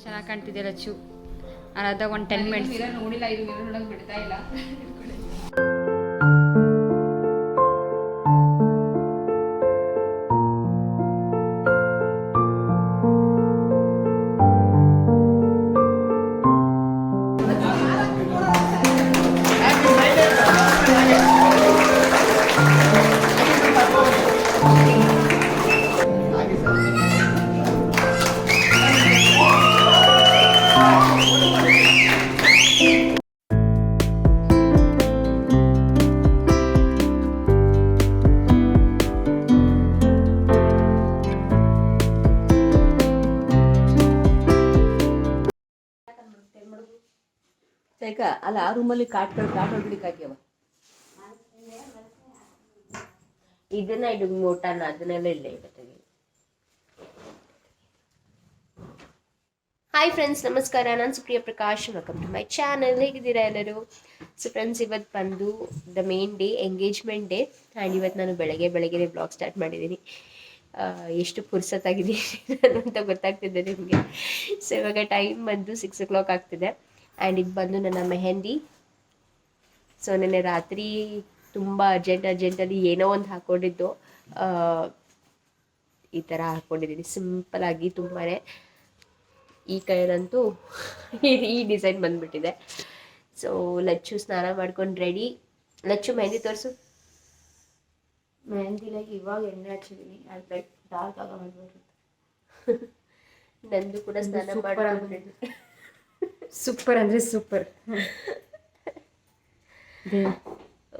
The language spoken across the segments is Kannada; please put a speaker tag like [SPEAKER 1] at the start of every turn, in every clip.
[SPEAKER 1] ಚೆನ್ನಾಗಿ ಕಾಣ್ತಿದೆ ಲಚ್ಚು. ಅದಾಗ ಒಂದು 10 ಮಿನಿಟ್ಸ್
[SPEAKER 2] ನೋಡಿಲ್ಲ, ಇದು ಮಿರರ್ ನೋಡಕ್ ಬಿಡ್ತಾ ಇಲ್ಲ.
[SPEAKER 3] ಅಲ್ಲ ಆ ರೂಮಲ್ಲಿ ಕಾಟ್ ಹೊಡ್ಲಿಕ್ಕೆ ಹಾಕ್ಯವ. ಇದನ್ನ ಇದು ಮೋಟಾನ ಅದನ್ನೆಲ್ಲ ಇಲ್ಲ ಈಗ ತೆಗಿ. ಹಾಯ್ ಫ್ರೆಂಡ್ಸ್, ನಮಸ್ಕಾರ. ನಾನು Supriya Prakash. Welcome to my channel. ಹೇಗಿದ್ದೀರಾ ಎಲ್ಲರೂ? ಸೊ ಫ್ರೆಂಡ್ಸ್, ಇವತ್ತು ಬಂದು the main day, engagement day. And ಇವತ್ತು ನಾನು ಬೆಳಗ್ಗೆ ಬ್ಲಾಗ್ ಸ್ಟಾರ್ಟ್ ಮಾಡಿದ್ದೀನಿ. ಎಷ್ಟು ಪುರ್ಸತ್ತಾಗಿದ್ದೀನಿ ಅಂತ ಗೊತ್ತಾಗ್ತಿದೆ ನಿಮಗೆ. ಸೊ ಇವಾಗ ಟೈಮ್ ಬಂದು 6 o'clock ಆಗ್ತಿದೆ. ಆ್ಯಂಡ್ ಇದು ಬಂದು ನನ್ನ ಮೆಹಂದಿ. ಸೊ ನೆನ್ನೆ ರಾತ್ರಿ ತುಂಬ ಅರ್ಜೆಂಟಲ್ಲಿ ಏನೋ ಒಂದು ಹಾಕ್ಕೊಂಡಿದ್ದು, ಈ ಥರ ಹಾಕ್ಕೊಂಡಿದ್ದೀನಿ ಸಿಂಪಲಾಗಿ. ತುಂಬಾ ಈ ಕೈಯಲ್ಲಂತೂ ಈ ಡಿಸೈನ್ ಬಂದುಬಿಟ್ಟಿದೆ. ಸೊ ಲಚ್ಚು ಸ್ನಾನ ಮಾಡ್ಕೊಂಡು ರೆಡಿ. ಲಚ್ಚು ಮೆಹಂದಿ ತೋರಿಸು. ಮೆಹಂದಿಲಾಗಿ ಇವಾಗ ಎಣ್ಣೆ ಹಚ್ಚಿದ್ದೀನಿ. ಅದು ಲೈಕ್ ಡಾರ್ಕ್ ಆಗ ಮಾಡ್ಬೋದು. ನಂದು ಕೂಡ ಸ್ನಾನ ಮಾಡ್ಕೊಂಡು
[SPEAKER 1] ಸೂಪರ್ ಅಂದರೆ ಸೂಪರ್.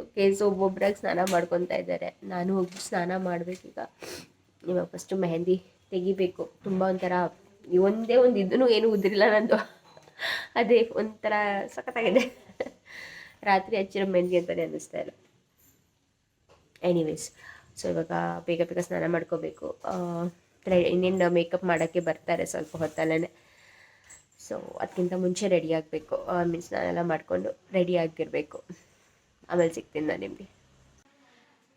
[SPEAKER 3] ಓಕೆ, ಸೊ ಒಬ್ಬೊಬ್ಬರಾಗಿ ಸ್ನಾನ ಮಾಡ್ಕೊತಾ ಇದ್ದಾರೆ. ನಾನು ಹೋಗಿ ಸ್ನಾನ ಮಾಡಬೇಕೀಗ. ಇವಾಗ ಫಸ್ಟು ಮೆಹಂದಿ ತೆಗಿಬೇಕು. ತುಂಬ ಒಂಥರ ಒಂದೇ ಒಂದು ಇದನ್ನು ಏನು ಉದ್ರಿಲ್ಲ ನಂದು. ಅದೇ ಒಂಥರ ಸಖತ್ತಾಗಿದೆ. ರಾತ್ರಿ ಹಚ್ಚಿರೋ ಮೆಹಂದಿ ಅಂತಲೇ ಅನ್ನಿಸ್ತಾ ಇಲ್ಲ. ಎನಿವೇಸ್, ಸೊ ಇವಾಗ ಬೇಗ ಸ್ನಾನ ಮಾಡ್ಕೋಬೇಕು. ಇನ್ನೇನು ಮೇಕಪ್ ಮಾಡೋಕ್ಕೆ ಬರ್ತಾರೆ ಸ್ವಲ್ಪ ಹೊತ್ತಲ್ಲೇ. ಸೊ ಅದಕ್ಕಿಂತ ಮುಂಚೆ ರೆಡಿ ಆಗಬೇಕು. ಮೀನ್ಸ್ ನಾನೆಲ್ಲ ಮಾಡಿಕೊಂಡು ರೆಡಿ ಆಗಿರಬೇಕು. ಆಮೇಲೆ ಸಿಗ್ತೀನಿ ನಾನು ನಿಮಗೆ.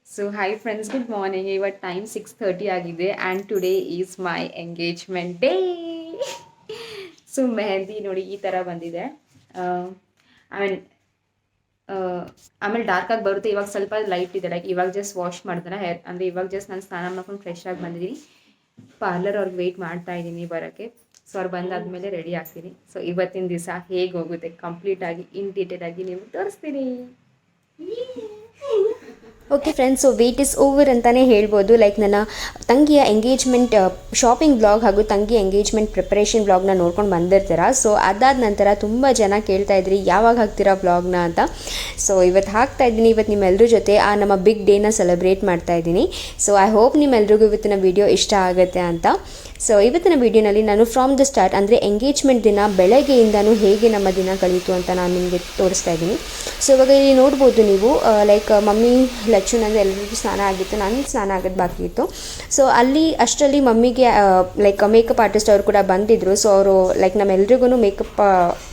[SPEAKER 2] So hi friends, good morning. ಇವತ್ತು ಟೈಮ್ 6:30 ಆಗಿದೆ. And today is my engagement day. So mehndi ನೋಡಿ ಈ ಥರ ಬಂದಿದೆ. ಆಮೇಲೆ ಡಾರ್ಕಾಗಿ ಬರುತ್ತೆ. ಇವಾಗ ಸ್ವಲ್ಪ ಲೈಟ್ ಇದೆ. ಲೈಕ್ ಇವಾಗ ಜಸ್ಟ್ ವಾಶ್ ಮಾಡ್ತಾರೆ ಹೇರ್. ಅಂದರೆ ಇವಾಗ ಜಸ್ಟ್ ನಾನು ಸ್ನಾನ ಮಾಡ್ಕೊಂಡು ಫ್ರೆಶ್ ಆಗಿ ಬಂದಿದ್ದೀನಿ. ಪಾರ್ಲರ್ ಅವ್ರಿಗೆ ವೆಯ್ಟ್ ಮಾಡ್ತಾ ಇದ್ದೀನಿ ಬರೋಕ್ಕೆ. ಸೊ ಅವ್ರು ಬಂದಾದಮೇಲೆ ರೆಡಿ ಆಗ್ತೀನಿ. ಸೊ ಇವತ್ತಿನ ದಿವಸ ಹೇಗೆ ಹೋಗುತ್ತೆ ಕಂಪ್ಲೀಟಾಗಿ ಇನ್ ಡೀಟೇಲ್ ಆಗಿ ನಿಮ್ಗೆ ತೋರಿಸ್ತೀನಿ.
[SPEAKER 4] Okay friends, so wait is over ಅಂತಲೇ ಹೇಳ್ಬೋದು. ಲೈಕ್ ನನ್ನ ತಂಗಿಯ ಎಂಗೇಜ್ಮೆಂಟ್ ಶಾಪಿಂಗ್ ಬ್ಲಾಗ್ ಹಾಗೂ ತಂಗಿ ಎಂಗೇಜ್ಮೆಂಟ್ ಪ್ರಿಪರೇಷನ್ ಬ್ಲಾಗ್ನ ನೋಡ್ಕೊಂಡು ಬಂದಿರ್ತೀರ. ಸೊ ಅದಾದ ನಂತರ ತುಂಬ ಜನ ಕೇಳ್ತಾ ಇದ್ರಿ ಯಾವಾಗ ಹಾಕ್ತೀರಾ ಬ್ಲಾಗ್ನ ಅಂತ. ಸೊ ಇವತ್ತು ಹಾಕ್ತಾ ಇದ್ದೀನಿ. ಇವತ್ತು ನಿಮ್ಮೆಲ್ಲರ ಜೊತೆ ಆ ನಮ್ಮ ಬಿಗ್ ಡೇನ ಸೆಲೆಬ್ರೇಟ್ ಮಾಡ್ತಾ ಇದ್ದೀನಿ. ಸೊ ಐ ಹೋಪ್ ನಿಮ್ಮೆಲ್ರಿಗೂ ಇವತ್ತಿನ ವಿಡಿಯೋ ಇಷ್ಟ ಆಗುತ್ತೆ ಅಂತ. ಸೊ ಇವತ್ತಿನ ವಿಡಿಯೋನಲ್ಲಿ ನಾನು ಫ್ರಾಮ್ ದ ಸ್ಟಾರ್ಟ್ ಅಂದರೆ ಎಂಗೇಜ್ಮೆಂಟ್ ದಿನ ಬೆಳಗ್ಗೆಯಿಂದನೂ ಹೇಗೆ ನಮ್ಮ ದಿನ ಕಳೀತು ಅಂತ ನಾನು ನಿಮಗೆ ತೋರಿಸ್ತಾ ಇದ್ದೀನಿ. ಸೊ ಇವಾಗ ಇಲ್ಲಿ ನೋಡ್ಬೋದು ನೀವು, ಲೈಕ್ ಮಮ್ಮಿ ಲಚ್ಚು ನಂದು ಎಲ್ಲರಿಗೂ ಸ್ನಾನ ಆಗಿತ್ತು, ನನಗೆ ಸ್ನಾನ ಆಗೋದು ಬಾಕಿ ಇತ್ತು. ಸೊ ಅಷ್ಟರಲ್ಲಿ ಮಮ್ಮಿಗೆ ಲೈಕ್ ಮೇಕಪ್ ಆರ್ಟಿಸ್ಟ್ ಅವರು ಕೂಡ ಬಂದಿದ್ದರು. ಸೊ ಅವರು ಲೈಕ್ ನಮ್ಮೆಲ್ರಿಗೂ ಮೇಕಪ್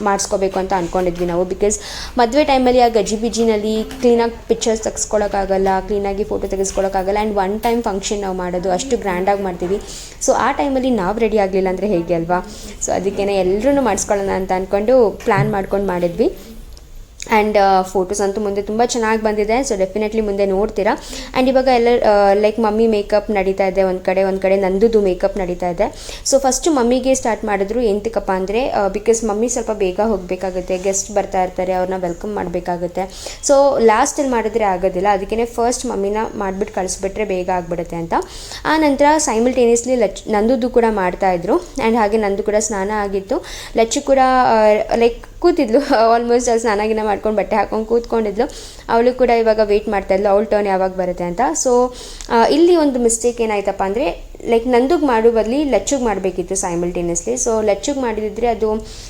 [SPEAKER 4] ಮಾಡಿಸ್ಕೋಬೇಕು ಅಂತ ಅಂದ್ಕೊಂಡಿದ್ವಿ ನಾವು. ಬಿಕಾಸ್ ಮದುವೆ ಟೈಮಲ್ಲಿ ಆ ಗಜಿಬಿಜಿನಲ್ಲಿ ಕ್ಲೀನಾಗಿ ಪಿಕ್ಚರ್ಸ್ ತೆಗೆಸ್ಕೊಳ್ಳೋಕ್ಕಾಗಲ್ಲ, ಕ್ಲೀನಾಗಿ ಫೋಟೋ ತೆಗೆಸ್ಕೊಳ್ಳೋಕ್ಕಾಗಲ್ಲ. ಆ್ಯಂಡ್ ಒನ್ ಟೈಮ್ ಫಂಕ್ಷನ್ ನಾವು ಮಾಡೋದು ಅಷ್ಟು ಗ್ರ್ಯಾಂಡಾಗಿ ಮಾಡ್ತೀವಿ. ಸೊ ಆ ಟೈಮಲ್ಲಿ ನಾವು ರೆಡಿ ಆಗಲಿಲ್ಲ ಅಂದರೆ ಹೇಗೆ ಅಲ್ವಾ. ಸೊ ಅದಕ್ಕೇ ಎಲ್ಲರೂ ಮಾಡಿಸ್ಕೊಳ್ಳೋಣ ಅಂತ ಅಂದ್ಕೊಂಡು ಪ್ಲ್ಯಾನ್ ಮಾಡ್ಕೊಂಡು ಮಾಡಿದ್ವಿ. ಆ್ಯಂಡ್ ಫೋಟೋಸ್ ಅಂತೂ ಮುಂದೆ ತುಂಬ ಚೆನ್ನಾಗಿ ಬಂದಿದೆ. ಸೊ ಡೆಫಿನೆಟ್ಲಿ ಮುಂದೆ ನೋಡ್ತೀರಾ. ಆ್ಯಂಡ್ ಇವಾಗ ಎಲ್ಲ ಲೈಕ್ ಮಮ್ಮಿ ಮೇಕಪ್ ನಡೀತಾ ಇದೆ ಒಂದು ಕಡೆ ನಂದು ಮೇಕಪ್ ನಡೀತಾ ಇದೆ. ಸೊ ಫಸ್ಟು ಮಮ್ಮಿಗೆ ಸ್ಟಾರ್ಟ್ ಮಾಡಿದ್ರು. ಎಂತಕ್ಕಪ್ಪ ಅಂದರೆ ಬಿಕಾಸ್ ಮಮ್ಮಿ ಸ್ವಲ್ಪ ಬೇಗ ಹೋಗಬೇಕಾಗುತ್ತೆ, ಗೆಸ್ಟ್ ಬರ್ತಾ ಇರ್ತಾರೆ, ಅವ್ರನ್ನ ವೆಲ್ಕಮ್ ಮಾಡಬೇಕಾಗುತ್ತೆ. ಸೊ ಲಾಸ್ಟಲ್ಲಿ ಮಾಡಿದ್ರೆ ಆಗೋದಿಲ್ಲ. ಅದಕ್ಕೇ ಫಸ್ಟ್ ಮಮ್ಮಿನ ಮಾಡಿಬಿಟ್ಟು ಕಳಿಸ್ಬಿಟ್ರೆ ಬೇಗ ಆಗಿಬಿಡುತ್ತೆ ಅಂತ. ಆ ನಂತರ ಸೈಮಲ್ಟೇನಿಯಸ್ಲಿ ನಂದು ಕೂಡ ಮಾಡ್ತಾಯಿದ್ರು. ಆ್ಯಂಡ್ ಹಾಗೆ ನಂದು ಕೂಡ ಸ್ನಾನ ಆಗಿತ್ತು. ಲಚ್ಚು ಕೂಡ ಲೈಕ್ ಕೂತಿದ್ಲು. ಆಲ್ಮೋಸ್ಟ್ ಅಲ್ಲಿ ಸ್ನಾನಾಗಿನ ಮಾಡ್ಕೊಂಡು ಬಟ್ಟೆ ಹಾಕೊಂಡು ಕೂತ್ಕೊಂಡಿದ್ಲು. ಅವಳು ಕೂಡ ಇವಾಗ ವೆಯ್ಟ್ ಮಾಡ್ತಾಯಿದ್ಲು ಅವಳ ಟರ್ನ್ ಯಾವಾಗ ಬರುತ್ತೆ ಅಂತ. ಸೊ ಇಲ್ಲಿ ಒಂದು ಮಿಸ್ಟೇಕ್ ಏನಾಯ್ತಪ್ಪ ಅಂದರೆ ಲೈಕ್ ನಂದುಗೆ ಮಾಡೋ ಬದಲು ಲಚ್ಚುಗೆ ಮಾಡಬೇಕಿತ್ತು ಸೈಮಲ್ಟೇನಿಯಸ್ಲಿ. ಸೊ ಲಚ್ಚುಗೆ ಮಾಡಿದಿದ್ರೆ ಅದು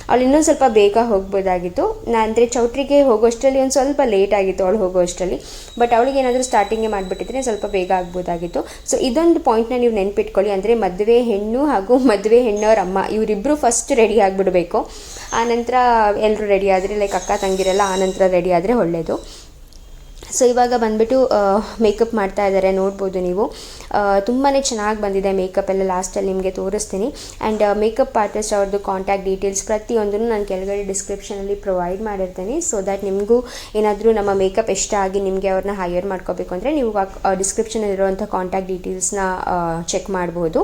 [SPEAKER 4] ಅವಳು ಇನ್ನೊಂದು ಸ್ವಲ್ಪ ಬೇಗ ಹೋಗ್ಬೋದಾಗಿತ್ತು. ಅಂದರೆ ಚೌಟ್ರಿಗೆ ಹೋಗೋಷ್ಟರಲ್ಲಿ ಒಂದು ಸ್ವಲ್ಪ ಲೇಟ್ ಆಗಿತ್ತು ಅವಳು ಹೋಗೋಷ್ಟರಲ್ಲಿ. ಬಟ್ ಅವಳಿಗೆ ಏನಾದರೂ ಸ್ಟಾರ್ಟಿಂಗೇ ಮಾಡಿಬಿಟ್ಟಿದ್ರೆ ಸ್ವಲ್ಪ ಬೇಗ ಆಗ್ಬೋದಾಗಿತ್ತು. ಸೊ ಇದೊಂದು ಪಾಯಿಂಟ್ನ ನೀವು ನೆನ್ಪಿಟ್ಕೊಳ್ಳಿ. ಅಂದರೆ ಮದುವೆ ಹೆಣ್ಣು ಹಾಗೂ ಮದುವೆ ಹೆಣ್ಣವ್ರ ಅಮ್ಮ ಇವರಿಬ್ಬರು ಫಸ್ಟ್ ರೆಡಿ ಆಗಿಬಿಡಬೇಕು. ಆನಂತರ ಎಲ್ಲರೂ ರೆಡಿ ಆದರೆ ಲೈಕ್ ಅಕ್ಕ ತಂಗಿರೆಲ್ಲ ಆನಂತರ ರೆಡಿ ಆದರೆ ಒಳ್ಳೆಯದು. ಸೊ ಇವಾಗ ಬಂದುಬಿಟ್ಟು ಮೇಕಪ್ ಮಾಡ್ತಾ ಇದ್ದಾರೆ, ನೋಡ್ಬೋದು ನೀವು. ತುಂಬಾ ಚೆನ್ನಾಗಿ ಬಂದಿದೆ ಮೇಕಪ್ ಎಲ್ಲ, ಲಾಸ್ಟಲ್ಲಿ ನಿಮಗೆ ತೋರಿಸ್ತೀನಿ. ಆ್ಯಂಡ್ ಮೇಕಪ್ ಆರ್ಟಿಸ್ಟ್ ಅವ್ರದ್ದು ಕಾಂಟ್ಯಾಕ್ಟ್ ಡೀಟೇಲ್ಸ್ ಪ್ರತಿಯೊಂದನ್ನು ನಾನು ಕೆಳಗಡೆ ಡಿಸ್ಕ್ರಿಪ್ಷನಲ್ಲಿ ಪ್ರೊವೈಡ್ ಮಾಡಿರ್ತೀನಿ. ಸೊ ದ್ಯಾಟ್ ನಿಮಗೂ ಏನಾದರೂ ನಮ್ಮ ಮೇಕಪ್ ಇಷ್ಟ ಆಗಿ ನಿಮಗೆ ಅವ್ರನ್ನ ಹೈಯರ್ ಮಾಡ್ಕೋಬೇಕು ಅಂದರೆ ನೀವು ಡಿಸ್ಕ್ರಿಪ್ಷನಲ್ಲಿರುವಂಥ ಕಾಂಟ್ಯಾಕ್ಟ್ ಡೀಟೇಲ್ಸ್ನ ಚೆಕ್ ಮಾಡ್ಬೋದು.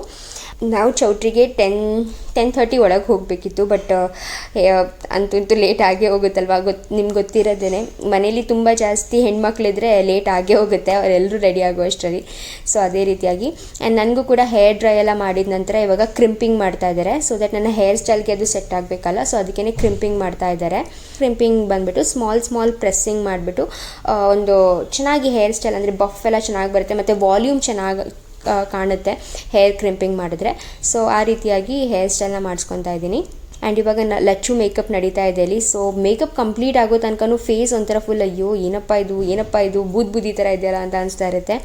[SPEAKER 4] ನಾವು ಚೌಟ್ರಿಗೆ 10:30 ಒಳಗೆ ಹೋಗಬೇಕಿತ್ತು, ಬಟ್ ಅಂತೂ ಲೇಟ್ ಆಗೇ ಹೋಗುತ್ತಲ್ವ. ನಿಮ್ಗೆ ಗೊತ್ತಿರೋದೇ, ಮನೇಲಿ ತುಂಬ ಜಾಸ್ತಿ ಹೆಣ್ಮಕ್ಳಿದ್ರೆ ಲೇಟ್ ಆಗೇ ಹೋಗುತ್ತೆ, ಅವರೆಲ್ಲರೂ ರೆಡಿ ಆಗೋ ಅಷ್ಟರಲ್ಲಿ. ಸೊ ಅದೇ ರೀತಿಯಾಗಿ ಆ್ಯಂಡ್ ನನಗೂ ಕೂಡ ಹೇರ್ ಡ್ರೈ ಎಲ್ಲ ಮಾಡಿದ ನಂತರ ಇವಾಗ ಕ್ರಿಂಪಿಂಗ್ ಮಾಡ್ತಾ ಇದ್ದಾರೆ. ಸೊ ದಟ್ ನನ್ನ ಹೇರ್ ಸ್ಟೈಲ್ಗೆ ಅದು ಸೆಟ್ ಆಗಬೇಕಲ್ಲ, ಸೊ ಅದಕ್ಕೇ ಕ್ರಿಂಪಿಂಗ್ ಮಾಡ್ತಾ ಇದ್ದಾರೆ. ಕ್ರಿಂಪಿಂಗ್ ಬಂದುಬಿಟ್ಟು ಸ್ಮಾಲ್ ಪ್ರೆಸ್ಸಿಂಗ್ ಮಾಡಿಬಿಟ್ಟು ಒಂದು ಚೆನ್ನಾಗಿ ಹೇರ್ ಸ್ಟೈಲ್ ಅಂದರೆ ಬಫ್ ಎಲ್ಲ ಚೆನ್ನಾಗಿ ಬರುತ್ತೆ ಮತ್ತು ವಾಲ್ಯೂಮ್ ಚೆನ್ನಾಗಿ ಕಾಣುತ್ತೆ ಹೇರ್ ಕ್ರಿಂಪಿಂಗ್ ಮಾಡಿದ್ರೆ. ಸೊ ಆ ರೀತಿಯಾಗಿ ಹೇರ್ ಸ್ಟೈಲ್ನ ಮಾಡಿಸ್ಕೊತಾ ಇದ್ದೀನಿ. ಆ್ಯಂಡ್ ಇವಾಗ ಲಚ್ಚು ಮೇಕಪ್ ನಡೀತಾ ಇದೆ ಅಲ್ಲಿ. ಸೊ ಮೇಕಪ್ ಕಂಪ್ಲೀಟ್ ಆಗೋ ತನಕನೂ ಫೇಸ್ ಒಂಥರ ಫುಲ್ ಅಯ್ಯೋ ಏನಪ್ಪ ಇದು ಬೂದಿ ಥರ ಇದೆಯಲ್ಲ ಅಂತ ಅನಿಸ್ತಾ ಇರುತ್ತೆ.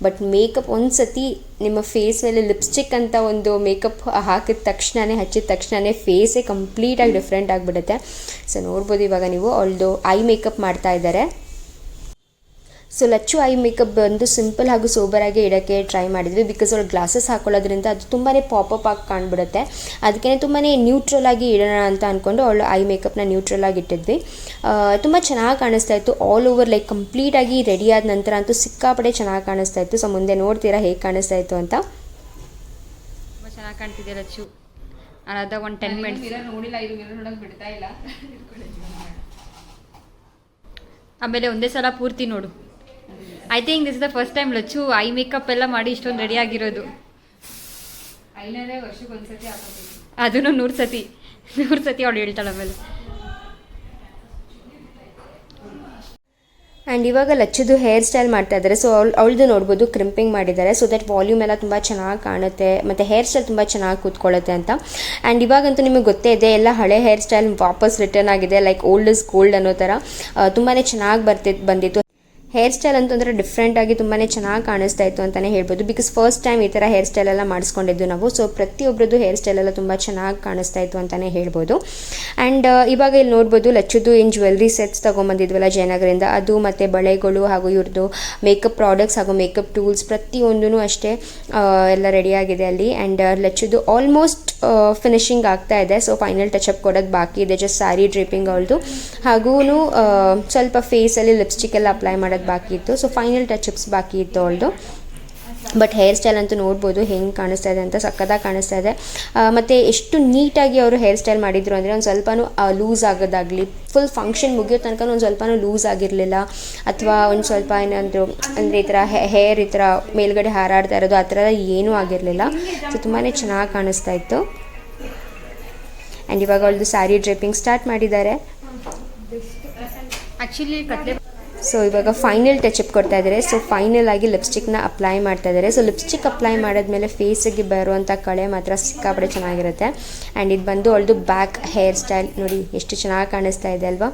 [SPEAKER 4] ಬಟ್ ಮೇಕಪ್ ಒಂದು ಸತಿ ನಿಮ್ಮ ಫೇಸ್ ಮೇಲೆ ಲಿಪ್ಸ್ಟಿಕ್ ಅಂತ ಒಂದು ಮೇಕಪ್ ಹಚ್ಚಿದ ತಕ್ಷಣವೇ ಫೇಸೇ ಕಂಪ್ಲೀಟಾಗಿ ಡಿಫ್ರೆಂಟ್ ಆಗಿಬಿಡುತ್ತೆ. ಸೊ ನೋಡ್ಬೋದು ಇವಾಗ ನೀವು ಅವಳದು ಐ ಮೇಕಪ್ ಮಾಡ್ತಾ ಇದ್ದಾರೆ. ಸೊ ಲಚ್ಚು ಐ ಮೇಕಪ್ ಬಂದು ಸಿಂಪಲ್ ಹಾಗೂ ಸೋಬರಾಗಿ ಇಡೋಕ್ಕೆ ಟ್ರೈ ಮಾಡಿದ್ವಿ, ಬಿಕಾಸ್ ಅವ್ಳು ಗ್ಲಾಸಸ್ ಹಾಕೊಳ್ಳೋದ್ರಿಂದ ಅದು ತುಂಬಾ ಪಾಪಪ್ ಆಗಿ ಕಾಣ್ಬಿಡುತ್ತೆ. ಅದಕ್ಕೆ ತುಂಬಾ ನ್ಯೂಟ್ರಲ್ ಆಗಿ ಇಡೋಣ ಅಂತ ಅಂದ್ಕೊಂಡು ಅವಳು ಐ ಮೇಕಪ್ನ ನ್ಯೂಟ್ರಲ್ ಆಗಿ ಇಟ್ಟಿದ್ವಿ. ತುಂಬ ಚೆನ್ನಾಗಿ ಕಾಣಿಸ್ತಾ ಇತ್ತು ಆಲ್ ಓವರ್, ಲೈಕ್ ಕಂಪ್ಲೀಟಾಗಿ ರೆಡಿ ಆದ ನಂತರ ಅಂತೂ ಸಿಕ್ಕಾಪಡೆ ಚೆನ್ನಾಗಿ ಕಾಣಿಸ್ತಾ ಇತ್ತು. ಸೊ ಮುಂದೆ ನೋಡ್ತೀರಾ ಹೇಗೆ ಕಾಣಿಸ್ತಾ ಇತ್ತು ಅಂತ.
[SPEAKER 1] ತುಂಬ ಚೆನ್ನಾಗಿ ಕಾಣ್ತಿದೆ ಲಚ್ಚು. ಅದ ಒಂದು 10 ಮಿನಿಟ್ಸ್
[SPEAKER 2] ನೋಡಿಲ್ಲ, ಇದು ನೋಡೋಕೆ ಬಿಡ್ತಾ ಇಲ್ಲ.
[SPEAKER 1] ಆಮೇಲೆ ಒಂದೇ ಸಲ ಪೂರ್ತಿ ನೋಡು. I think this is the first time Lachchu I makeup ಎಲ್ಲ ಮಾಡಿ ಇಷ್ಟೊಂದು ರೆಡಿ ಆಗಿರೋದು.
[SPEAKER 2] ಐನರೇ ವರ್ಷಕ್ಕೆ ಒಂದ್ಸತಿ ಹಾಕೋಬೇಕು,
[SPEAKER 1] ಅದನ್ನು 100 ಸತಿ ಅವಳು ಹೇಳ್ತಾಳೆ ಆಮೇಲೆ.
[SPEAKER 4] ಆ್ಯಂಡ್ ಇವಾಗ ಲಚ್ಚದು ಹೇರ್ ಸ್ಟೈಲ್ ಮಾಡ್ತಾ ಇದ್ದಾರೆ. ಸೊ ಅವಳದು ನೋಡ್ಬೋದು ಕ್ರಿಂಪಿಂಗ್ ಮಾಡಿದ್ದಾರೆ, ಸೊ ದಟ್ ವಾಲ್ಯೂಮ್ ಎಲ್ಲ ತುಂಬ ಚೆನ್ನಾಗಿ ಕಾಣುತ್ತೆ ಮತ್ತು ಹೇರ್ ಸ್ಟೈಲ್ ತುಂಬ ಚೆನ್ನಾಗಿ ಕೂತ್ಕೊಳ್ಳುತ್ತೆ ಅಂತ. ಆ್ಯಂಡ್ ಇವಾಗಂತೂ ನಿಮಗೆ ಗೊತ್ತೇ ಇದೆ, ಎಲ್ಲ ಹಳೆ ಹೇರ್ ಸ್ಟೈಲ್ ವಾಪಸ್ ರಿಟರ್ನ್ ಆಗಿದೆ, ಲೈಕ್ ಓಲ್ಡ್ ಇಸ್ ಗೋಲ್ಡ್ ಅನ್ನೋ ಥರ. ತುಂಬಾ ಚೆನ್ನಾಗಿ ಬಂದಿತ್ತು ಹೇರ್ ಸ್ಟೈಲ್ ಅಂತಂದರೆ ಡಿಫ್ರೆಂಟಾಗಿ ತುಂಬಾ ಚೆನ್ನಾಗಿ ಕಾಣಿಸ್ತಾ ಇತ್ತು ಅಂತಲೇ ಹೇಳ್ಬೋದು. ಬಿಕಾಸ್ ಫಸ್ಟ್ ಟೈಮ್ ಈ ಥರ ಹೇರ್ ಸ್ಟೈಲ್ ಎಲ್ಲ ಮಾಡಿಸ್ಕೊಂಡಿದ್ದು ನಾವು. ಸೊ ಪ್ರತಿಯೊಬ್ಬರದ್ದು ಹೇರ್ ಸ್ಟೈಲ್ ಎಲ್ಲ ತುಂಬ ಚೆನ್ನಾಗಿ ಕಾಣಿಸ್ತಾ ಇತ್ತು ಅಂತಲೇ ಹೇಳ್ಬೋದು. ಆ್ಯಂಡ್ ಇವಾಗ ಇಲ್ಲಿ ನೋಡ್ಬೋದು ಲಚ್ಚುದು ಏನು ಜ್ಯುವೆಲ್ರಿ ಸೆಟ್ಸ್ ತೊಗೊಂಬಂದಿದ್ವಲ್ಲ ಜಯನಗರಿಂದ, ಅದು ಮತ್ತು ಬಳೆಗಳು ಹಾಗೂ ಇವ್ರದ್ದು ಮೇಕಪ್ ಪ್ರಾಡಕ್ಟ್ಸ್ ಹಾಗೂ ಮೇಕಪ್ ಟೂಲ್ಸ್ ಪ್ರತಿಯೊಂದೂ ಅಷ್ಟೇ ಎಲ್ಲ ರೆಡಿಯಾಗಿದೆ ಅಲ್ಲಿ. ಆ್ಯಂಡ್ ಲಚ್ಚುದು ಆಲ್ಮೋಸ್ಟ್ ಫಿನಿಶಿಂಗ್ ಆಗ್ತಾ ಇದೆ. ಸೊ ಫೈನಲ್ ಟಚಪ್ ಕೊಡೋದು ಬಾಕಿ ಇದೆ, ಜಸ್ಟ್ ಸ್ಯಾರಿ ಡ್ರಿಪ್ಪಿಂಗ್ ಅವಳದು, ಹಾಗೂ ಸ್ವಲ್ಪ ಫೇಸಲ್ಲಿ ಲಿಪ್ಸ್ಟಿಕ್ ಎಲ್ಲ ಅಪ್ಲೈ ಮಾಡೋದು ಬಾಕಿ ಇತ್ತು. ಸೊ ಫೈನಲ್ ಟಚಪ್ಸ್ ಬಾಕಿ ಇತ್ತು ಅವಳದು. ಬಟ್ ಹೇರ್ ಸ್ಟೈಲ್ ಅಂತೂ ನೋಡ್ಬೋದು ಹೆಂಗೆ ಕಾಣಿಸ್ತಾ ಇದೆ ಅಂತ, ಸಕ್ಕತ್ತಾಗಿ ಕಾಣಿಸ್ತಾ ಇದೆ. ಮತ್ತು ಎಷ್ಟು ನೀಟಾಗಿ ಅವರು ಹೇರ್ ಸ್ಟೈಲ್ ಮಾಡಿದ್ರು ಅಂದರೆ ಒಂದು ಸ್ವಲ್ಪನೂ ಲೂಸ್ ಆಗೋದಾಗಲಿ, ಫುಲ್ ಫಂಕ್ಷನ್ ಮುಗಿಯೋ ತನಕ ಒಂದು ಸ್ವಲ್ಪನೂ ಲೂಸ್ ಆಗಿರಲಿಲ್ಲ, ಅಥವಾ ಒಂದು ಸ್ವಲ್ಪ ಏನಾದರೂ ಅಂದರೆ ಈ ಥರ ಹೇರ್ ಈ ಥರ ಮೇಲ್ಗಡೆ ಹಾರಾಡ್ತಾ ಇರೋದು ಆ ಥರ ಏನೂ ಆಗಿರಲಿಲ್ಲ. ಸೊ ತುಂಬಾ ಚೆನ್ನಾಗಿ ಕಾಣಿಸ್ತಾ ಇತ್ತು. ಆ್ಯಂಡ್ ಇವಾಗ ಅವ್ಳದ್ದು ಸ್ಯಾರಿ ಡ್ರೇಪಿಂಗ್ ಸ್ಟಾರ್ಟ್ ಮಾಡಿದ್ದಾರೆ.
[SPEAKER 1] ಆ್ಯಕ್ಚುಲಿ ಕತ್ಲೆ.
[SPEAKER 4] ಸೊ ಇವಾಗ ಫೈನಲ್ ಟಚಪ್ ಕೊಡ್ತಾ ಇದ್ದಾರೆ. ಸೊ ಫೈನಲ್ ಆಗಿ ಲಿಪ್ಸ್ಟಿಕ್ನ ಅಪ್ಲೈ ಮಾಡ್ತಾ ಇದ್ದಾರೆ. ಸೊ ಲಿಪ್ಸ್ಟಿಕ್ ಅಪ್ಲೈ ಮಾಡಿದ್ಮೇಲೆ ಫೇಸಿಗೆ ಬರುವಂಥ ಕಳೆ ಮಾತ್ರ ಸಿಕ್ಕಾಪಡೆ ಚೆನ್ನಾಗಿರುತ್ತೆ. ಆ್ಯಂಡ್ ಇದು ಬಂದು ಅವಳದು ಬ್ಯಾಕ್ ಹೇರ್ ಸ್ಟೈಲ್ ನೋಡಿ ಎಷ್ಟು ಚೆನ್ನಾಗಿ ಕಾಣಿಸ್ತಾ ಇದೆ ಅಲ್ವಾ.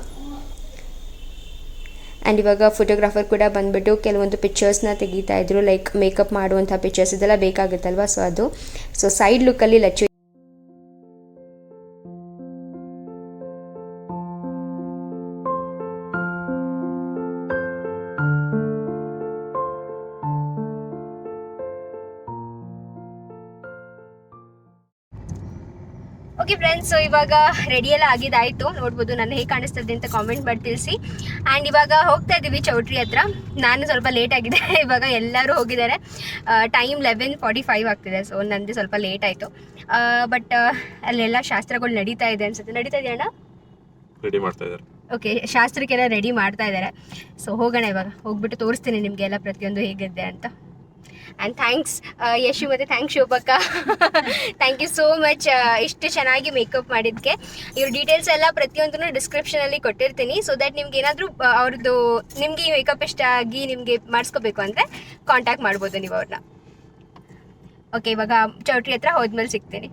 [SPEAKER 4] ಆ್ಯಂಡ್ ಇವಾಗ ಫೋಟೋಗ್ರಾಫರ್ ಕೂಡ ಬಂದುಬಿಟ್ಟು ಕೆಲವೊಂದು ಪಿಕ್ಚರ್ಸ್ನ ತೆಗಿತಾ ಇದ್ರು, ಲೈಕ್ ಮೇಕಪ್ ಮಾಡುವಂಥ ಪಿಕ್ಚರ್ಸ್ ಇದೆಲ್ಲ ಬೇಕಾಗುತ್ತಲ್ವ. ಸೊ ಅದು ಸೊ ಸೈಡ್ ಲುಕ್ಕಲ್ಲಿ ಲಚ್ಚು.
[SPEAKER 3] ಓಕೆ ಫ್ರೆಂಡ್ಸ್, ಸೊ ಇವಾಗ ರೆಡಿ ಎಲ್ಲ ಆಗಿದ್ದಾಯಿತು. ನೋಡ್ಬೋದು ನಾನು ಹೇಗೆ ಕಾಣಿಸ್ತದೆ ಅಂತ ಕಾಮೆಂಟ್ ಮಾಡಿ ತಿಳಿಸಿ. ಆ್ಯಂಡ್ ಇವಾಗ ಹೋಗ್ತಾ ಇದ್ದೀವಿ ಚೌಟ್ರಿ ಹತ್ರ. ನಾನು ಸ್ವಲ್ಪ ಲೇಟ್ ಆಗಿದೆ, ಇವಾಗ ಎಲ್ಲರೂ ಹೋಗಿದ್ದಾರೆ. ಟೈಮ್ 11:45 ಆಗ್ತಿದೆ. ಸೊ ನಂದು ಸ್ವಲ್ಪ ಲೇಟ್ ಆಯಿತು. ಬಟ್ ಅಲ್ಲೆಲ್ಲ ಶಾಸ್ತ್ರಗಳು ನಡೀತಾ ಇದೆ ಅನ್ಸುತ್ತೆ. ನಡೀತಾ ಇದೆಯಣ್ಣ?
[SPEAKER 5] ರೆಡಿ ಮಾಡ್ತಾ ಇದ್ದಾರೆ.
[SPEAKER 3] ಓಕೆ, ಶಾಸ್ತ್ರಕ್ಕೆಲ್ಲ ರೆಡಿ ಮಾಡ್ತಾ ಇದ್ದಾರೆ. ಸೊ ಹೋಗೋಣ, ಇವಾಗ ಹೋಗ್ಬಿಟ್ಟು ತೋರಿಸ್ತೀನಿ ನಿಮಗೆಲ್ಲ ಪ್ರತಿಯೊಂದು ಹೇಗಿದೆ ಅಂತ. ಆ್ಯಂಡ್ ಥ್ಯಾಂಕ್ಸ್ ಯಶು ಮತ್ತು ಥ್ಯಾಂಕ್ಸ್ ಶೋಭಕ್ಕ, ಥ್ಯಾಂಕ್ ಯು ಸೋ ಮಚ್ ಇಷ್ಟು ಚೆನ್ನಾಗಿ ಮೇಕಪ್ ಮಾಡಿದ್ದಕ್ಕೆ. ಇವ್ರ ಡೀಟೇಲ್ಸ್ ಎಲ್ಲ ಪ್ರತಿಯೊಂದನ್ನು ಡಿಸ್ಕ್ರಿಪ್ಷನಲ್ಲಿ ಕೊಟ್ಟಿರ್ತೀನಿ. ಸೊ ದ್ಯಾಟ್ ನಿಮ್ಗೆ ಏನಾದರೂ ಅವ್ರದ್ದು ನಿಮಗೆ ಈ ಮೇಕಪ್ ಇಷ್ಟ ಆಗಿ ನಿಮಗೆ ಮಾಡಿಸ್ಕೋಬೇಕು ಅಂದರೆ ಕಾಂಟ್ಯಾಕ್ಟ್ ಮಾಡ್ಬೋದು ನೀವು ಅವ್ರನ್ನ. ಓಕೆ, ಇವಾಗ ಚೌಟ್ರಿ ಹತ್ರ ಹೋದ್ಮೇಲೆ ಸಿಗ್ತೀನಿ.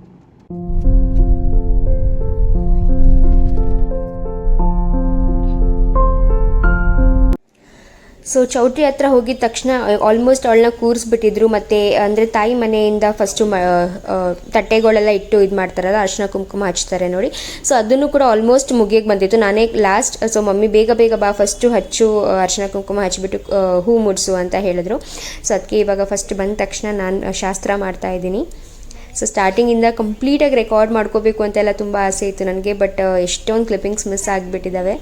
[SPEAKER 4] ಸೊ ಚೌಟ್ರಿ ಹತ್ರ ಹೋಗಿದ ತಕ್ಷಣ ಆಲ್ಮೋಸ್ಟ್ ಅವಳನ್ನ ಕೂರಿಸ್ಬಿಟ್ಟಿದ್ರು, ಮತ್ತು ಅಂದರೆ ತಾಯಿ ಮನೆಯಿಂದ ಫಸ್ಟು ತಟ್ಟೆಗಳೆಲ್ಲ ಇಟ್ಟು ಇದು ಮಾಡ್ತಾರಲ್ಲ, ಅರ್ಶಿನ ಕುಂಕುಮ ಹಚ್ತಾರೆ ನೋಡಿ. ಸೊ ಅದನ್ನು ಕೂಡ ಆಲ್ಮೋಸ್ಟ್ ಮುಗಿಯಕ್ಕೆ ಬಂದಿತ್ತು, ನಾನೇ ಲಾಸ್ಟ್. ಸೊ ಮಮ್ಮಿ ಬೇಗ ಬೇಗ ಬಾ, ಫಸ್ಟು ಹಚ್ಚು, ಅರ್ಶಿನ ಕುಂಕುಮ ಹಚ್ಬಿಟ್ಟು ಹೂ ಮುಡಿಸು ಅಂತ ಹೇಳಿದ್ರು. ಸೊ ಅದಕ್ಕೆ ಇವಾಗ ಫಸ್ಟ್ ಬಂದ ತಕ್ಷಣ ನಾನು ಶಾಸ್ತ್ರ ಮಾಡ್ತಾಯಿದ್ದೀನಿ. ಸೊ ಸ್ಟಾರ್ಟಿಂಗಿಂದ ಕಂಪ್ಲೀಟಾಗಿ ರೆಕಾರ್ಡ್ ಮಾಡ್ಕೋಬೇಕು ಅಂತೆಲ್ಲ ತುಂಬ ಆಸೆ ಇತ್ತು ನನಗೆ, ಬಟ್ ಎಷ್ಟೊಂದು ಕ್ಲಿಪ್ಪಿಂಗ್ಸ್ ಮಿಸ್ ಆಗಿಬಿಟ್ಟಿದ್ದಾವೆ.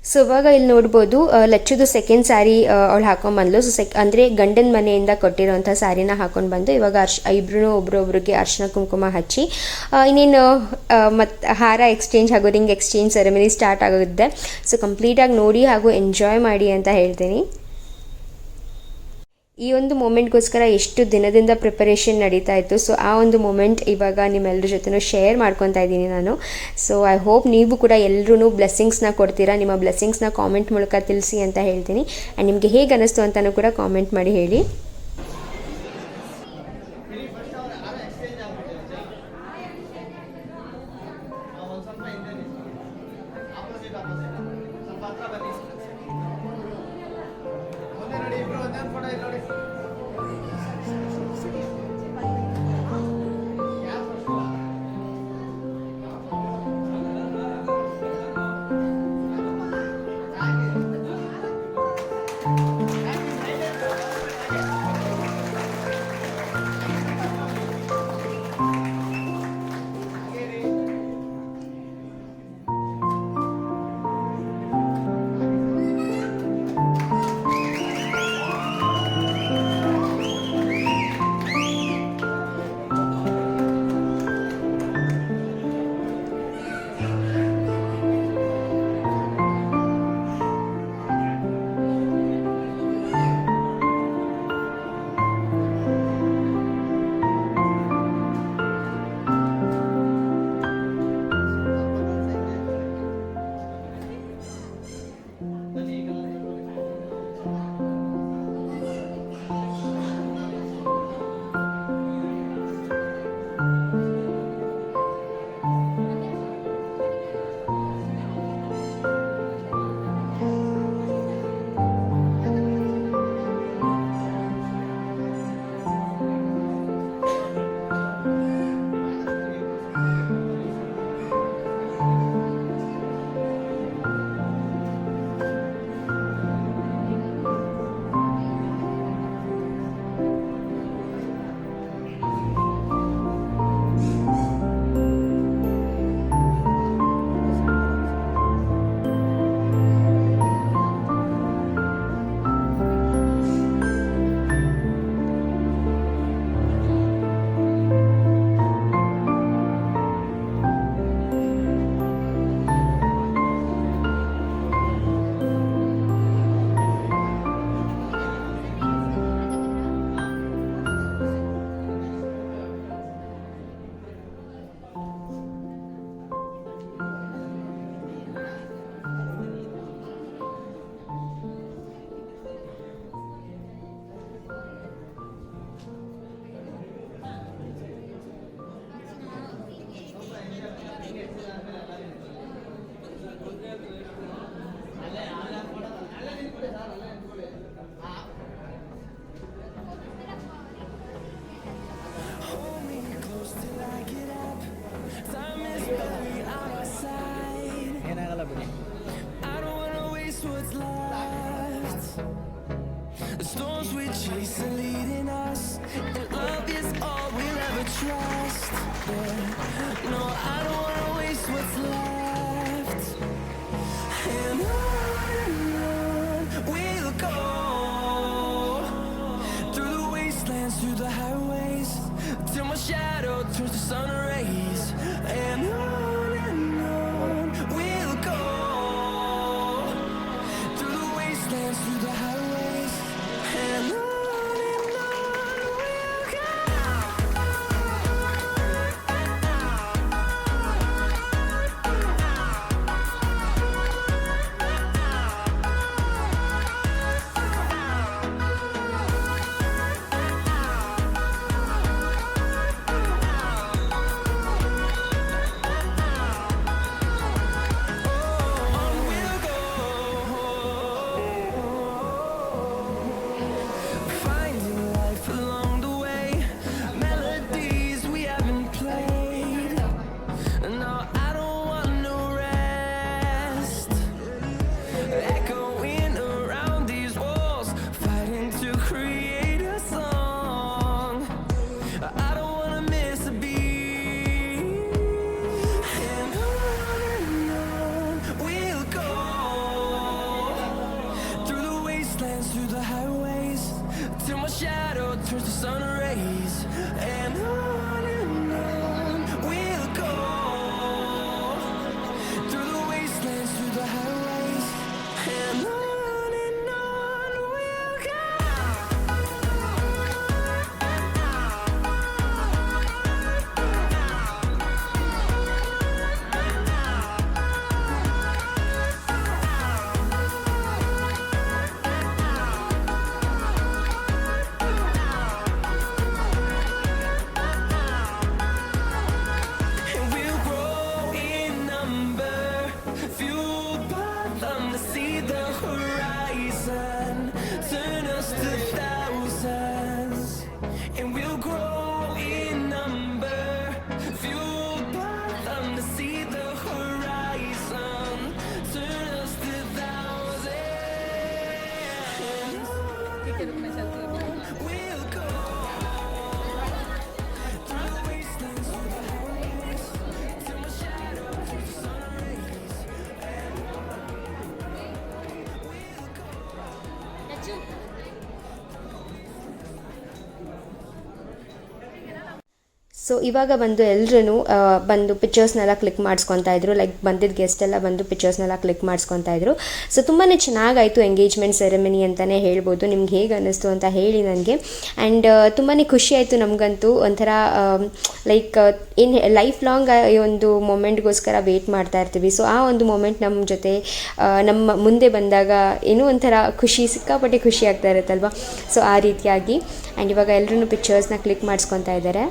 [SPEAKER 4] ಸೊ ಇವಾಗ ಇಲ್ಲಿ ನೋಡ್ಬೋದು ಲಚ್ಚುದು ಸೆಕೆಂಡ್ ಸ್ಯಾರಿ ಅವಳು ಹಾಕೊಂಡ್ಬಂದ್ಲು. ಸೊ ಅಂದರೆ ಗಂಡನ ಮನೆಯಿಂದ ಕೊಟ್ಟಿರೋಂಥ ಸ್ಯಾರಿನ ಹಾಕೊಂಡು ಬಂದು ಇವಾಗ ಇಬ್ಬರೂ ಒಬ್ರೊಬ್ರಿಗೆ ಅರ್ಶಿನ ಕುಂಕುಮ ಹಚ್ಚಿ ಇನ್ನೇನು ಮತ್ತು ಹಾರ ಎಕ್ಸ್ಚೇಂಜ್ ಹಾಗೂ ರಿಂಗ್ ಎಕ್ಸ್ಚೇಂಜ್ ಸೆರೆಮನಿ ಸ್ಟಾರ್ಟ್ ಆಗುತ್ತೆ. ಸೊ ಕಂಪ್ಲೀಟಾಗಿ ನೋಡಿ ಹಾಗೂ ಎಂಜಾಯ್ ಮಾಡಿ ಅಂತ ಹೇಳ್ತೀನಿ. ಈ ಒಂದು ಮೂಮೆಂಟ್ಗೋಸ್ಕರ ಎಷ್ಟು ದಿನದಿಂದ ಪ್ರಿಪರೇಷನ್ ನಡೀತಾ ಇತ್ತು. ಸೊ ಆ ಒಂದು ಮೂಮೆಂಟ್ ಇವಾಗ ನಿಮ್ಮೆಲ್ಲರ ಜೊತೆನೂ ಶೇರ್ ಮಾಡ್ಕೊತಾ ಇದ್ದೀನಿ ನಾನು. ಸೊ ಐ ಹೋಪ್ ನೀವು ಕೂಡ ಎಲ್ಲರೂ ಬ್ಲೆಸ್ಸಿಂಗ್ಸ್ನ ಕೊಡ್ತೀರಾ. ನಿಮ್ಮ ಬ್ಲೆಸ್ಸಿಂಗ್ಸ್ನ ಕಾಮೆಂಟ್ ಮೂಲಕ ತಿಳಿಸಿ ಅಂತ ಹೇಳ್ತೀನಿ. ಆ್ಯಂಡ್ ನಿಮಗೆ ಹೇಗೆ ಅನ್ನಿಸ್ತು ಅಂತಲೂ ಕೂಡ ಕಾಮೆಂಟ್ ಮಾಡಿ ಹೇಳಿ.
[SPEAKER 6] The storms we chase are leading us, and love is all we'll ever trust. Yeah. No, I don't wanna waste what's left. And on we'll go, through the wastelands, through the highways, till my shadow turns to sun rays. And on we'll go, through the wastelands, through the highways, and
[SPEAKER 4] so ಇವಾಗ ಬಂದು ಎಲ್ಲರೂ ಬಂದು ಪಿಕ್ಚರ್ಸ್ನೆಲ್ಲ ಕ್ಲಿಕ್ ಮಾಡಿಸ್ಕೊತಾ ಇದ್ರು, ಲೈಕ್ ಬಂದಿದ್ದ ಗೆಸ್ಟ್ ಎಲ್ಲ ಬಂದು ಪಿಕ್ಚರ್ಸ್ನೆಲ್ಲ ಕ್ಲಿಕ್ ಮಾಡಿಸ್ಕೊತಾ ಇದ್ರು. ಸೊ ತುಂಬಾ ಚೆನ್ನಾಗಾಯಿತು ಎಂಗೇಜ್ಮೆಂಟ್ ಸೆರೆಮನಿ ಅಂತಲೇ ಹೇಳ್ಬೋದು. ನಿಮ್ಗೆ ಹೇಗೆ ಅನ್ನಿಸ್ತು ಅಂತ ಹೇಳಿ ನನಗೆ. ಆ್ಯಂಡ್ ತುಂಬಾ ಖುಷಿ ಆಯಿತು ನಮಗಂತೂ. ಒಂಥರ ಲೈಕ್ ಏನು ಲೈಫ್ ಲಾಂಗ್ ಈ ಒಂದು ಮೊಮೆಂಟ್ಗೋಸ್ಕರ ವೇಟ್ ಮಾಡ್ತಾ ಇರ್ತೀವಿ. ಸೊ ಆ ಒಂದು ಮೊಮೆಂಟ್ ನಮ್ಮ ಜೊತೆ ನಮ್ಮ ಮುಂದೆ ಬಂದಾಗ ಏನೋ ಒಂಥರ ಖುಷಿ, ಸಿಕ್ಕಾಪಟ್ಟೆ ಖುಷಿ ಆಗ್ತಾ ಇರುತ್ತಲ್ವ. ಸೊ ಆ ರೀತಿಯಾಗಿ. ಆ್ಯಂಡ್ ಇವಾಗ ಎಲ್ಲರೂ ಪಿಕ್ಚರ್ಸ್ನ ಕ್ಲಿಕ್ ಮಾಡಿಸ್ಕೊತಾ ಇದ್ದಾರೆ.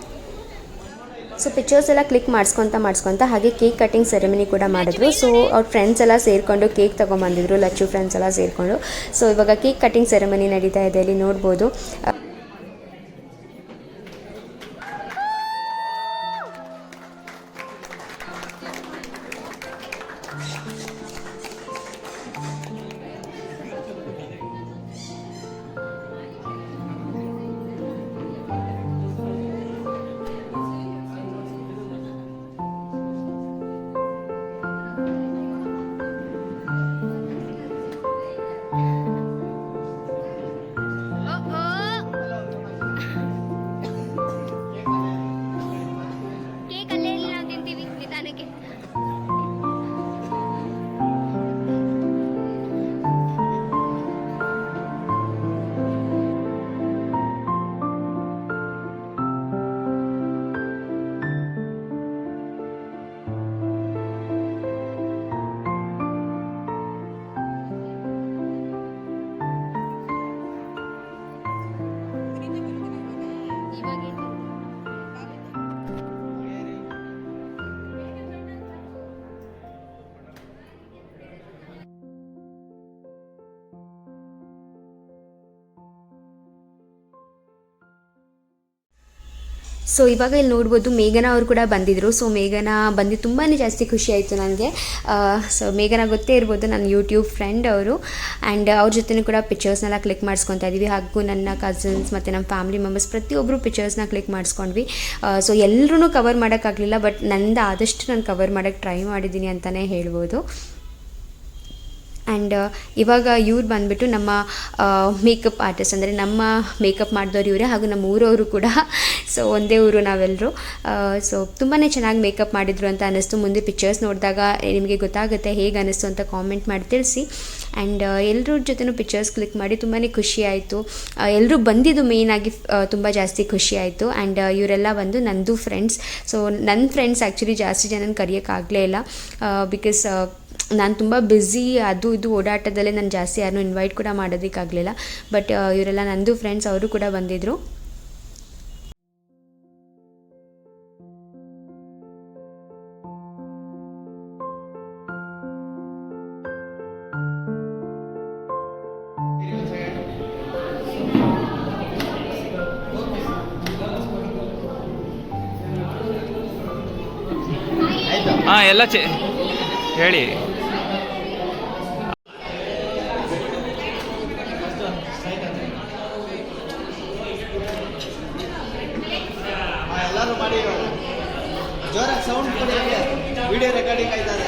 [SPEAKER 4] ಸೊ ಪಿಕ್ಚರ್ಸ್ ಎಲ್ಲ ಕ್ಲಿಕ್ ಮಾಡಿಸ್ಕೊತಾ ಹಾಗೆ ಕೇಕ್ ಕಟಿಂಗ್ ಸೆರೆಮನಿ ಕೂಡ ಮಾಡಿದ್ರು. ಸೊ ಅವ್ರ ಫ್ರೆಂಡ್ಸ್ ಎಲ್ಲ ಸೇರಿಕೊಂಡು ಕೇಕ್ ತೊಗೊಂಬಂದಿದ್ರು, ಲಚ್ಚು ಫ್ರೆಂಡ್ಸ್ ಎಲ್ಲ ಸೇರಿಕೊಂಡು. ಸೊ ಇವಾಗ ಕೇಕ್ ಕಟಿಂಗ್ ಸೆರೆಮನಿ ನಡೀತಾ ಇದೆ, ಇಲ್ಲಿ ನೋಡ್ಬೋದು. ಸೊ ಇವಾಗ ಇಲ್ಲಿ ನೋಡ್ಬೋದು ಮೇಘನಾ ಅವರು ಕೂಡ ಬಂದಿದ್ದರು. ಸೊ ಮೇಘನಾ ಬಂದು ತುಂಬಾ ಜಾಸ್ತಿ ಖುಷಿ ಆಯಿತು ನನಗೆ. ಸೊ ಮೇಘನಾ ಗೊತ್ತೇ ಇರ್ಬೋದು, ನನ್ನ ಯೂಟ್ಯೂಬ್ ಫ್ರೆಂಡ್ ಅವರು. ಆ್ಯಂಡ್ ಅವ್ರ ಜೊತೆನೂ ಕೂಡ ಪಿಕ್ಚರ್ಸ್ನೆಲ್ಲ ಕ್ಲಿಕ್ ಮಾಡಿಸ್ಕೊತಾ ಇದ್ದೀವಿ. ಹಾಗೂ ನನ್ನ ಕಸಿನ್ಸ್ ಮತ್ತು ನಮ್ಮ ಫ್ಯಾಮಿಲಿ ಮೆಂಬರ್ಸ್ ಪ್ರತಿಯೊಬ್ಬರು ಪಿಕ್ಚರ್ಸ್ನ ಕ್ಲಿಕ್ ಮಾಡಿಸ್ಕೊಂಡ್ವಿ. ಸೊ ಎಲ್ಲರೂ ಕವರ್ ಮಾಡೋಕ್ಕಾಗಲಿಲ್ಲ, ಬಟ್ ನಂದು ಆದಷ್ಟು ನಾನು ಕವರ್ ಮಾಡೋಕ್ಕೆ ಟ್ರೈ ಮಾಡಿದ್ದೀನಿ ಅಂತಲೇ ಹೇಳ್ಬೋದು. ಆ್ಯಂಡ್ ಇವಾಗ ಇವ್ರು ಬಂದುಬಿಟ್ಟು ನಮ್ಮ ಮೇಕಪ್ ಆರ್ಟಿಸ್ಟ್, ಅಂದರೆ ನಮ್ಮ ಮೇಕಪ್ ಮಾಡಿದವ್ರು ಇವರೇ, ಹಾಗೂ ನಮ್ಮ ಊರವರು ಕೂಡ. ಸೊ ಒಂದೇ ಊರು ನಾವೆಲ್ಲರೂ. ಸೊ ತುಂಬಾ ಚೆನ್ನಾಗಿ ಮೇಕಪ್ ಮಾಡಿದರು ಅಂತ ಅನ್ನಿಸ್ತು. ಮುಂದೆ ಪಿಕ್ಚರ್ಸ್ ನೋಡಿದಾಗ ನಿಮಗೆ ಗೊತ್ತಾಗುತ್ತೆ ಹೇಗೆ ಅನ್ನಿಸ್ತು ಅಂತ ಕಾಮೆಂಟ್ ಮಾಡಿ ತಿಳಿಸಿ. ಆ್ಯಂಡ್ ಎಲ್ಲರ ಜೊತೆನೂ ಪಿಕ್ಚರ್ಸ್ ಕ್ಲಿಕ್ ಮಾಡಿ ತುಂಬಾ ಖುಷಿ ಆಯಿತು. ಎಲ್ಲರೂ ಬಂದಿದ್ದು ಮೇಯ್ನಾಗಿ ತುಂಬ ಜಾಸ್ತಿ ಖುಷಿ ಆಯಿತು. ಆ್ಯಂಡ್ ಇವರೆಲ್ಲ ಬಂದು ನಂದು ಫ್ರೆಂಡ್ಸ್. ಸೊ ನನ್ನ ಫ್ರೆಂಡ್ಸ್ ಆ್ಯಕ್ಚುಲಿ ಜಾಸ್ತಿ ಜನನ ಕರೆಯೋಕ್ಕಾಗಲೇ ಇಲ್ಲ, ಬಿಕಾಸ್ ನಾನು ತುಂಬ ಬ್ಯುಸಿ ಅದು ಇದು ಓಡಾಟದಲ್ಲೇ ನಾನು ಜಾಸ್ತಿ ಯಾರನ್ನೂ ಇನ್ವೈಟ್ ಕೂಡ ಮಾಡೋದಕ್ಕಾಗಲಿಲ್ಲ. ಬಟ್ ಇವರೆಲ್ಲ ನಂದು ಫ್ರೆಂಡ್ಸ್, ಅವರು ಕೂಡ ಬಂದಿದ್ದರು.
[SPEAKER 7] ಹಾಂ ಎಲ್ಲ ಹೇಳಿ.
[SPEAKER 8] ಎಲ್ಲರೂ ಮಾಡಿ ಜೋರಾಗಿ ಸೌಂಡ್ ಕೊಡಿ, ವಿಡಿಯೋ ರೆಕಾರ್ಡಿಂಗ್ ಆಯ್ತದೆ.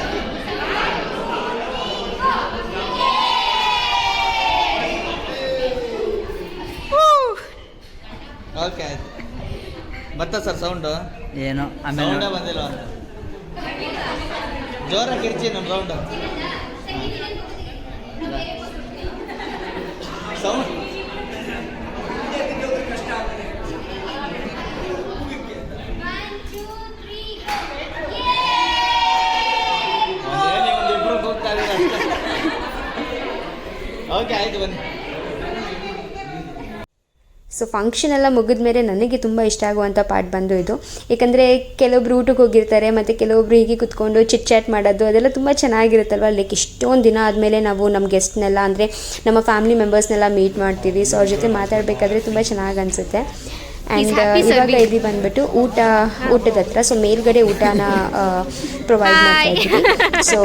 [SPEAKER 8] ಓಕೆ ಆಯ್ತು. ಬರ್ತಾ ಸರ್ ಸೌಂಡು?
[SPEAKER 7] ಏನು
[SPEAKER 8] ಸೌಂಡೇ ಬಂದಿಲ್ಲ. ಜೋರಾಗಿ ಕಿರ್ಚಿ ನಮ್ಮ ಸೌಂಡು. ಸೌಂಡ್ ಒಂದಿಬ್ರು ಹೋಗ್ತಾ ಇದ್ದೀರ ಅಷ್ಟೇ. ಓಕೆ ಆಯ್ತು, ಬನ್ನಿ.
[SPEAKER 4] ಸೊ ಫಂಕ್ಷನ್ ಎಲ್ಲ ಮುಗಿದ ಮೇಲೆ ನನಗೆ ತುಂಬ ಇಷ್ಟ ಆಗುವಂಥ ಪಾರ್ಟ್ ಬಂದು ಇದು. ಏಕೆಂದರೆ ಕೆಲವೊಬ್ರು ಊಟಕ್ಕೆ ಹೋಗಿರ್ತಾರೆ, ಮತ್ತು ಕೆಲವೊಬ್ರು ಹೀಗೆ ಕುತ್ಕೊಂಡು ಚಿಟ್ ಚಾಟ್ ಮಾಡೋದು ಅದೆಲ್ಲ ತುಂಬ ಚೆನ್ನಾಗಿರುತ್ತಲ್ವ. ಲೈಕ್ ಇಷ್ಟೊಂದು ದಿನ ಆದಮೇಲೆ ನಾವು ನಮ್ಮ ಗೆಸ್ಟ್ನೆಲ್ಲ, ಅಂದರೆ ನಮ್ಮ ಫ್ಯಾಮಿಲಿ ಮೆಂಬರ್ಸ್ನೆಲ್ಲ ಮೀಟ್ ಮಾಡ್ತೀವಿ. ಸೊ ಅವ್ರ ಜೊತೆ ಮಾತಾಡಬೇಕಾದ್ರೆ ತುಂಬ ಚೆನ್ನಾಗಿ ಅನಿಸುತ್ತೆ. ಆ್ಯಂಡ್ ಇವಾಗ ಇಲ್ಲಿ ಬಂದುಬಿಟ್ಟು ಊಟದ ಹತ್ರ. ಸೊ ಮೇಲ್ಗಡೆ ಊಟನ ಪ್ರೊವೈಡ್ ಮಾಡ್ತಾ ಇದ್ದೀವಿ. ಸೊ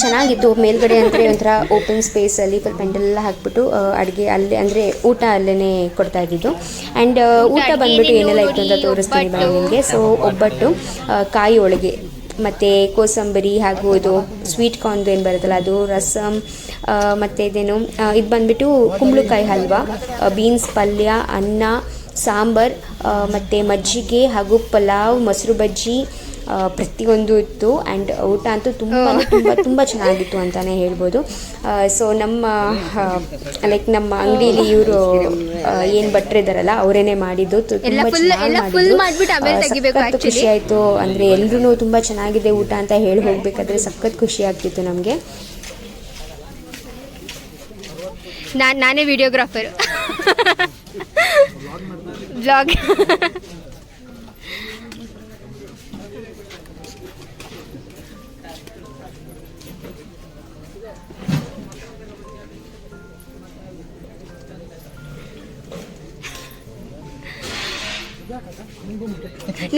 [SPEAKER 4] ಚೆನ್ನಾಗಿತ್ತು. ಮೇಲ್ಗಡೆ ಅಂದರೆ ಒಂಥರ ಓಪನ್ ಸ್ಪೇಸಲ್ಲಿ ಫುಲ್ ಪೆಂಡಲೆಲ್ಲ ಹಾಕ್ಬಿಟ್ಟು ಅಡುಗೆ ಅಲ್ಲೇ, ಅಂದರೆ ಊಟ ಅಲ್ಲೇ ಕೊಡ್ತಾ ಇದ್ದಿದ್ದು. ಆ್ಯಂಡ್ ಊಟ ಬಂದುಬಿಟ್ಟು ಏನೆಲ್ಲ ಇತ್ತು ಅಂತ ತೋರಿಸ್ತೀನಿ ಬನ್ನಿ ನಿಮಗೆ. ಸೊ ಒಬ್ಬಟ್ಟು, ಕಾಯಿ ಹೋಳಿಗೆ, ಮತ್ತು ಕೋಸಂಬರಿ, ಹಾಗೂ ಇದು ಸ್ವೀಟ್ ಕಾರ್ನ್ದು ಏನು ಬರುತ್ತಲ್ಲ ಅದು, ರಸಮ್, ಮತ್ತು ಇದೇನು ಇದು ಬಂದುಬಿಟ್ಟು ಕುಂಬಳಕಾಯಿ ಹಲ್ವಾ, ಬೀನ್ಸ್ ಪಲ್ಯ, ಅನ್ನ, ಸಾಂಬಾರ್ ಮತ್ತು ಮಜ್ಜಿಗೆ ಹಾಗೂ ಪಲಾವ್, ಮೊಸರು ಬಜ್ಜಿ ಪ್ರತಿಯೊಂದು ಇತ್ತು. ಆ್ಯಂಡ್ ಊಟ ಅಂತೂ ತುಂಬ ಚೆನ್ನಾಗಿತ್ತು ಅಂತಲೇ ಹೇಳ್ಬೋದು. ಸೊ ನಮ್ಮ ಲೈಕ್ ನಮ್ಮ ಅಂಗಡಿಯಲ್ಲಿ ಇವರು ಏನು ಭಟ್ರಿದ್ದಾರಲ್ಲ ಅವರೇನೆ ಮಾಡಿದ್ದು. ಸಖತ್ ಖುಷಿ ಆಯಿತು. ಅಂದರೆ ಎಲ್ರೂ ತುಂಬ ಚೆನ್ನಾಗಿದೆ ಊಟ ಅಂತ ಹೇಳಿ ಹೋಗಬೇಕಾದ್ರೆ ಸಖತ್ ಖುಷಿ ಆಗ್ತಿತ್ತು ನಮಗೆ.
[SPEAKER 3] ನಾನೇ ವಿಡಿಯೋಗ್ರಾಫರ್ ಬ್ಲಾಗ್.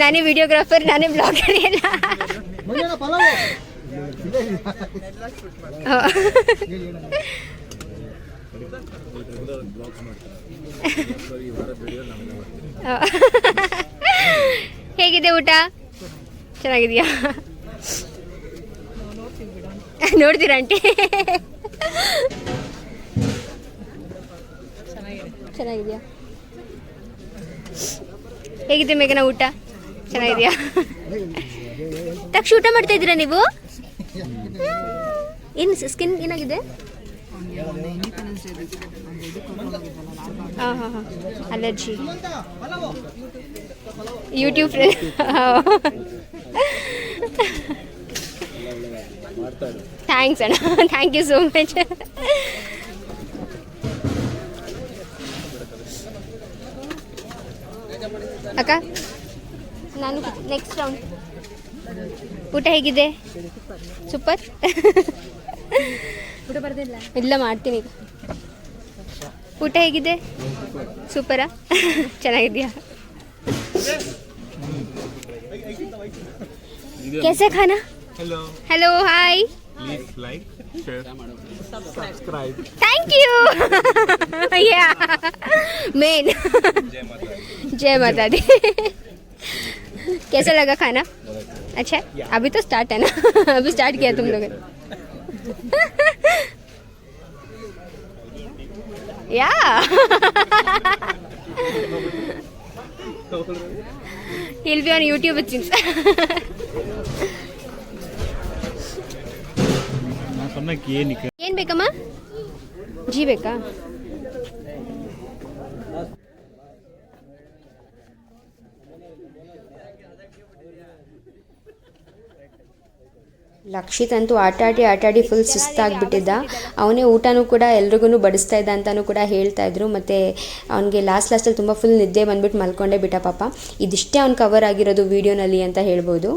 [SPEAKER 3] ನಾನೇ ವಿಡಿಯೋಗ್ರಾಫರ್, ನಾನೇ ಬ್ಲಾಗರ್ ಎಲ್ಲ. ಹೇಗಿದೆ ಊಟ? ಚೆನ್ನಾಗಿದೆಯಾ? ನೋಡ್ತೀರಾ ಆಂಟಿ? ಚೆನ್ನಾಗಿದೆಯಾ? ಹೇಗಿದೆ ಮೇಘನ ಊಟ? ಚೆನ್ನಾಗಿದೆಯಾ? ತಕ್ಷಣ ಊಟ ಮಾಡ್ತಾ ಇದ್ದೀರಾ ನೀವು? ಏನು ಸ್ಕಿನ್ ಏನಾಗಿದೆ? ಹಾಂ ಹಾಂ ಹಾಂ, ಅಲರ್ಜಿ. ಯೂಟ್ಯೂಬ್ ಥ್ಯಾಂಕ್ಸ್ ಅಣ್ಣ, ಥ್ಯಾಂಕ್ ಯು ಸೋ ಮಚ್. ಅಕ್ಕ ನಾನು ನೆಕ್ಸ್ಟ್ ರೌಂಡ್. ಊಟ ಹೇಗಿದೆ? ಸೂಪರ್. ಊಟ ಬರ್ದಿಲ್ಲ? ಇಲ್ಲ, ಮಾಡ್ತೀನಿ ಈಗ. ಊಟ ಹೇಗಿದೆ? ಸೂಪರಾ? ಚೆನ್ನಾಗಿದೆಯಾ? कैसे खाना? Hello hi,
[SPEAKER 5] Please like, share, subscribe.
[SPEAKER 3] Thank you. या मेन जय माता दी. कैसा लगा खाना? अच्छा, अभी तो स्टार्ट है ना? अभी स्टार्ट किया तुम लोगों ने. या he'll be on YouTube it seems. ಏನ್ ಬೇಕಮ್ಮ? ಜೀ ಬೇಕಾ?
[SPEAKER 4] ಲಕ್ಷಿತ್ ಅಂತೂ ಆಟಾಡಿ ಫುಲ್ ಸುಸ್ತಾಗ್ಬಿಟ್ಟಿದ್ದ. ಅವನೇ ಊಟನೂ ಕೂಡ ಎಲ್ರಿಗೂ ಬಡಿಸ್ತಾ ಇದ್ದ ಅಂತಲೂ ಕೂಡ ಹೇಳ್ತಾ ಇದ್ರು. ಮತ್ತು ಅವನಿಗೆ ಲಾಸ್ಟಲ್ಲಿ ತುಂಬ ಫುಲ್ ನಿದ್ದೆ ಬಂದ್ಬಿಟ್ಟು ಮಲ್ಕೊಂಡೇ ಬಿಟ್ಟ ಪಾಪ. ಇದಿಷ್ಟೇ ಅವ್ನು ಕವರ್ ಆಗಿರೋದು ವೀಡಿಯೋನಲ್ಲಿ ಅಂತ ಹೇಳ್ಬೋದು.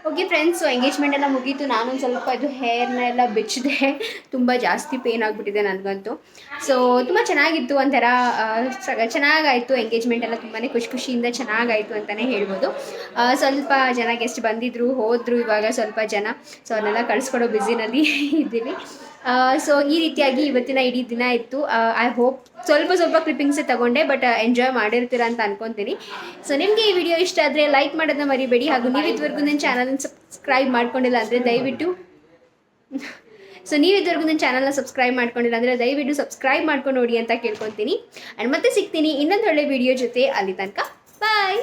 [SPEAKER 3] ಓಕೆ ಫ್ರೆಂಡ್ಸ್, ಸೊ ಎಂಗೇಜ್ಮೆಂಟ್ ಎಲ್ಲ ಮುಗೀತು. ನಾನೊಂದು ಸ್ವಲ್ಪ ಇದು ಹೇರ್ನೆಲ್ಲ ಬಿಚ್ಚಿದೆ, ತುಂಬ ಜಾಸ್ತಿ ಪೇನ್ ಆಗಿಬಿಟ್ಟಿದೆ ನನಗಂತೂ. ಸೊ ತುಂಬ ಚೆನ್ನಾಗಿತ್ತು, ಒಂಥರ ಚೆನ್ನಾಗಾಯಿತು. ಎಂಗೇಜ್ಮೆಂಟ್ ಎಲ್ಲ ತುಂಬಾ ಖುಷಿಯಿಂದ ಚೆನ್ನಾಗಾಯಿತು ಅಂತಲೇ ಹೇಳ್ಬೋದು. ಸ್ವಲ್ಪ ಜನ ಗೆಸ್ಟ್ ಬಂದಿದ್ದರು, ಹೋದರು. ಇವಾಗ ಸ್ವಲ್ಪ ಜನ, ಸೊ ಅವ್ರನ್ನೆಲ್ಲ ಕಳಿಸ್ಕೊಡೋ ಬ್ಯುಸಿನಲ್ಲಿ ಇದ್ದೀವಿ. ಸೊ ಈ ರೀತಿಯಾಗಿ ಇವತ್ತಿನ ಇಡೀ ದಿನ ಇತ್ತು. ಐ ಹೋಪ್ ಸ್ವಲ್ಪ ಕ್ಲಿಪ್ಪಿಂಗ್ಸೇ ತೊಗೊಂಡೆ, ಬಟ್ ಎಂಜಾಯ್ ಮಾಡಿರ್ತೀರ ಅಂತ ಅನ್ಕೊತೀನಿ. ಸೊ ನಿಮಗೆ ಈ ವಿಡಿಯೋ ಇಷ್ಟ ಆದರೆ ಲೈಕ್ ಮಾಡೋದನ್ನ ಮರಿಬೇಡಿ. ಹಾಗೂ ನೀವು ಇದುವರೆಗೂ ನನ್ನ ಚಾನಲ್ನ ಸಬ್ಸ್ಕ್ರೈಬ್ ಮಾಡ್ಕೊಂಡಿಲ್ಲ ಅಂದರೆ ದಯವಿಟ್ಟು ಸಬ್ಸ್ಕ್ರೈಬ್ ಮಾಡ್ಕೊಂಡು ನೋಡಿ ಅಂತ ಕೇಳ್ಕೊತೀನಿ. ಆ್ಯಂಡ್ ಮತ್ತೆ ಸಿಗ್ತೀನಿ ಇನ್ನೊಂದು ಒಳ್ಳೆ ವಿಡಿಯೋ ಜೊತೆ. ಅಲ್ಲಿ ತನಕ ಬಾಯ್.